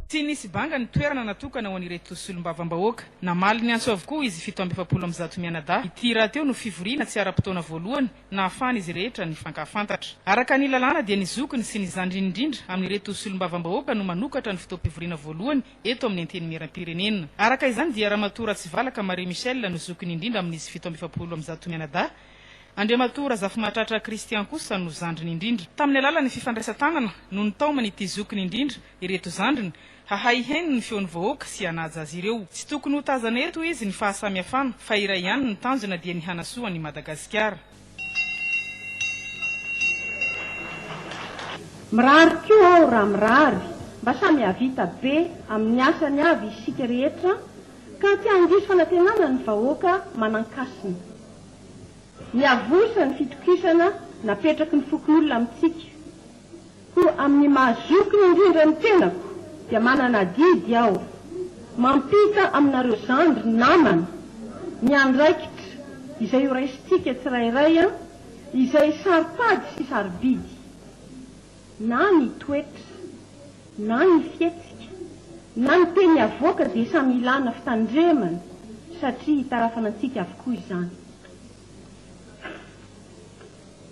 Tsy nisy banga ny toerana natokana ho an'ireto solombavam-bahoaka. Namaly ny antso avokoa izy 770 mianadahy. Ity raha teo no fivoriana tsy ara-potoana voalohany na ahafahana izy rehetra ny fankafantatra. Araka ny lalàna dia nizokiny sy nizandriny indrindra amin'ireto solombavam-bahoaka no manokatra ny fotoam-pivoriana voalohany eto amin'ny anteny miaram-pirenena. Araka izany dia Ramatoa Ratsivalaka Marie Michel nozokiny indrindra amin'izy 770 mianadahy. Andriamatoa Zafimatratra Christian kosa no zandriny indrindra. Tamin'ny alalan'ny fifandraisan-tanana no nitaomany ity zokiny indrindra ireto zandriny hahai heny ny feon'ny vahoaka sy hanaja azy ireo. Tsy tokony ho tazana eto izy ny fahasamihafana fa iray ihany ny tanjona dia ny hanasoan'i Madagasikara. Mirary koa ao raha mirary mba samy havita be amin'ny asany avy isika rehetra ka tsy handiso fanantenana ny vahoaka manan-kasina. Miavosa ny fitokisana napetraky ny fokon'olona amintsika. Ko amin'ny mahazokiny indrindra ny tenako dia manana didy aho mampita aminareo zandry namana ny andraikitra izay ho raisitsika tsirairay izay saripady sy sarobidy na ny toetra na ny fietsika na ny teny avoaka dia samy ilana fitandremana satria hitarafana antsika avokoa izany.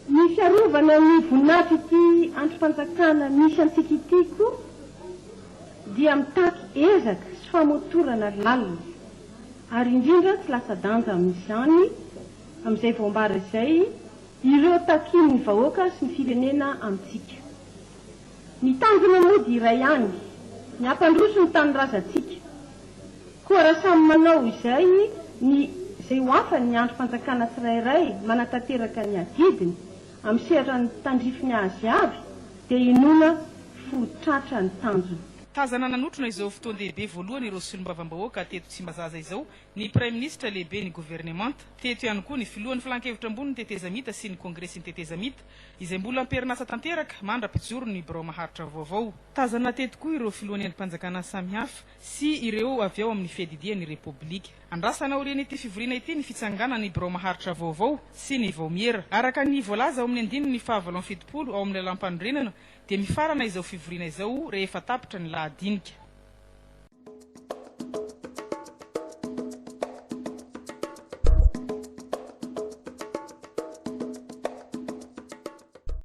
Ny fiarovana ny voninahitra ity androm-panjakana misy antsika ity koa dia mitaky ezaka sy famotorana lalina ary indrindra tsy lasa danja amin'izany amin'izay voambara izay ireo takin'ny vahoaka sy ny firenena amintsika. Ny tanjona mody iray ihany ny ampandroso ny tanindrazantsika koa raha samy manao izay ny izay ho afa ny androm-panjakana tsirairay manatanteraka ny adidiny amin'ny sehatra ny tandrifiny azy avy dia inona fotratra ny tanjona. Tazana nanotrona izao fotoan-dehibe voalohany ireo solombavam-bahoaka teto Tsimbazaza izao ny Prime Ministre lehibe ny gouvernemanta. Teto ihany koa ny filohan'ny filan-kevitra ambony ny tetezamita sy ny kongresy ny tetezamita izay mbola amperinasa tanteraka mandra-pijoro ny birao maharitra vaovao. Tazana teto koa ireo filohan'ny andrim-panjakana samihafa sy ireo avy ao amin'ny fiadidian'ny repoblika. Andrasana aorian'ity fivoriana ity ny fitsangana ny birao maharitra vaovao sy ny vaomiera. Araka ny voalaza ao amin'ny andininy fahavalo amby fitopolo ao amin'ny lalam-panorenana dia mifarana izao fivoriana izao rehefa tapitra ny lahadinika.